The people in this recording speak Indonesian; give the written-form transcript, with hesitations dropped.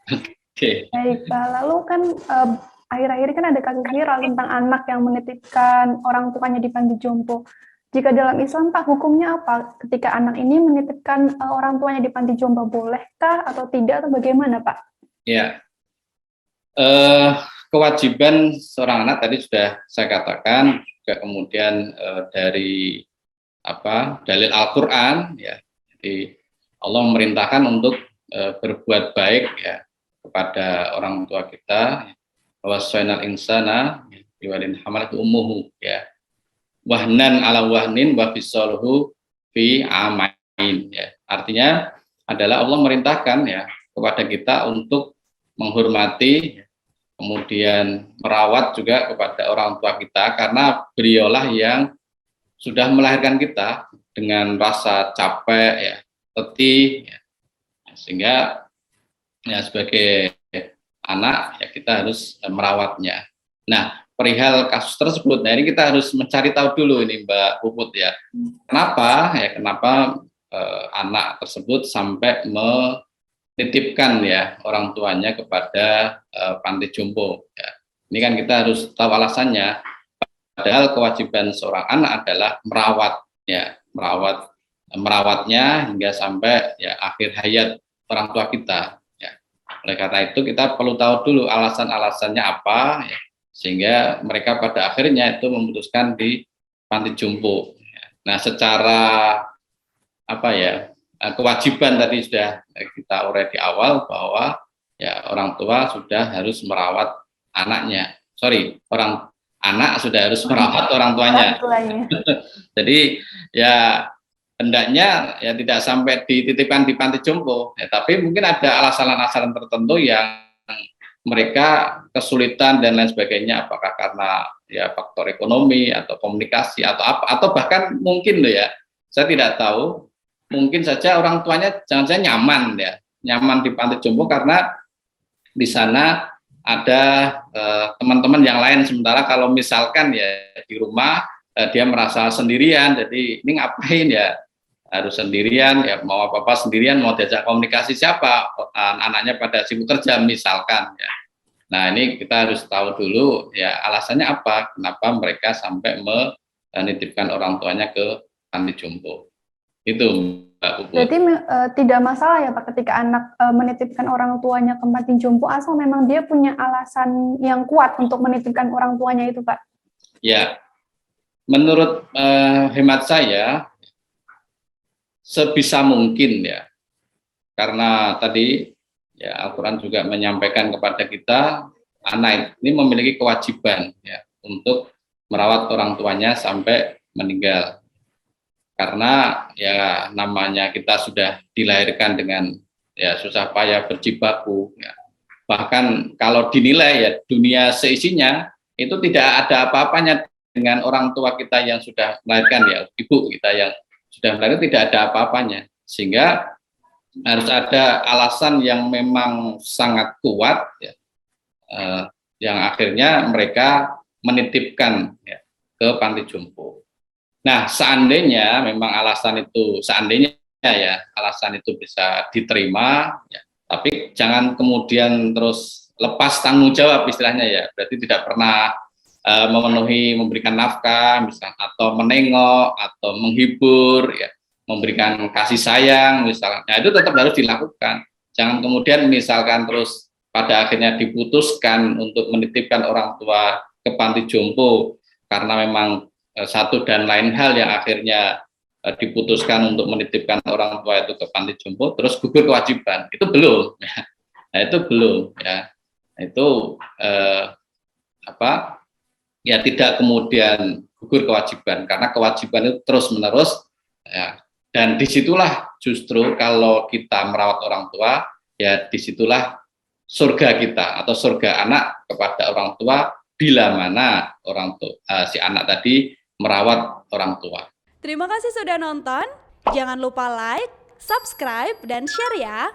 Oke. Baik, Pak. Lalu kan akhir-akhir ini kan ada kasus viral tentang anak yang menitipkan orang tuanya di panti jompo. Jika dalam Islam, Pak, hukumnya apa? Ketika anak ini menitipkan orang tuanya di panti jompo, bolehkah atau tidak, atau bagaimana, Pak? Ya, eh, kewajiban seorang anak tadi sudah saya katakan, juga kemudian dari dalil Al-Qur'an ya. Jadi Allah memerintahkan untuk berbuat baik ya kepada orang tua kita. Wassainal insana biwalin hamalat ummuhu ya. Wahnan ala wahnin wa fisaluhu fi amain ya. Artinya adalah Allah merintahkan ya kepada kita untuk menghormati, kemudian merawat juga kepada orang tua kita, karena beliaulah yang sudah melahirkan kita dengan rasa capek ya, letih ya. Sehingga ya sebagai anak ya kita harus merawatnya. Nah, perihal kasus tersebut, nah ini kita harus mencari tahu dulu ini Mbak Puput ya. Kenapa anak tersebut sampai menitipkan ya orang tuanya kepada panti jompo ya. Ini kan kita harus tahu alasannya. Padahal kewajiban seorang anak adalah merawatnya hingga sampai ya akhir hayat orang tua kita ya. Oleh karena itu kita perlu tahu dulu alasan-alasannya apa ya, sehingga mereka pada akhirnya itu memutuskan di panti jompo. Nah, secara kewajiban tadi sudah kita urai di awal bahwa ya orang tua sudah harus merawat anaknya. Anak sudah harus merawat orang tuanya. Jadi ya hendaknya ya tidak sampai dititipkan di panti jompo ya, tapi mungkin ada alasan-alasan tertentu yang mereka kesulitan dan lain sebagainya, apakah karena ya faktor ekonomi atau komunikasi atau apa, atau bahkan mungkin loh ya, saya tidak tahu, mungkin saja orang tuanya jangan-jangan nyaman di panti jompo karena di sana ada teman-teman yang lain, sementara kalau misalkan ya di rumah dia merasa sendirian, jadi ini ngapain ya harus sendirian ya, mau apa-apa sendirian, mau diajak komunikasi siapa, anaknya pada sibuk kerja misalkan ya. Nah, ini kita harus tahu dulu ya alasannya apa, kenapa mereka sampai menitipkan orang tuanya ke panti jompo. Itu Mbak Puput. Berarti tidak masalah ya Pak ketika anak menitipkan orang tuanya ke panti jompo, asal memang dia punya alasan yang kuat untuk menitipkan orang tuanya itu, Pak? Ya, menurut hemat saya sebisa mungkin ya, karena tadi ya Al-Quran juga menyampaikan kepada kita, anak ini memiliki kewajiban ya untuk merawat orang tuanya sampai meninggal. Karena ya namanya kita sudah dilahirkan dengan ya susah payah berjibaku ya. Bahkan kalau dinilai ya dunia seisinya itu tidak ada apa-apanya dengan orang tua kita yang sudah melahirkan ya, ibu kita yang sudah melahirkan tidak ada apa-apanya, sehingga harus ada alasan yang memang sangat kuat ya, yang akhirnya mereka menitipkan ya, ke panti jompo. Nah, seandainya memang alasan itu bisa diterima ya, tapi jangan kemudian terus lepas tanggung jawab istilahnya ya, berarti tidak pernah memberikan nafkah misalnya, atau menengok atau menghibur ya, memberikan kasih sayang misalnya. Nah, itu tetap harus dilakukan. Jangan kemudian misalkan terus pada akhirnya diputuskan untuk menitipkan orang tua ke panti jompo karena memang satu dan lain hal yang akhirnya diputuskan untuk menitipkan orang tua itu ke panti jompo, terus gugur kewajiban, itu belum ya. Nah, itu belum ya. Itu ya tidak kemudian gugur kewajiban, karena kewajiban itu terus menerus ya. Dan disitulah justru kalau kita merawat orang tua ya, disitulah surga kita atau surga anak kepada orang tua bila mana orang tua si anak tadi merawat orang tua. Terima kasih sudah nonton. Jangan lupa like, subscribe, dan share ya.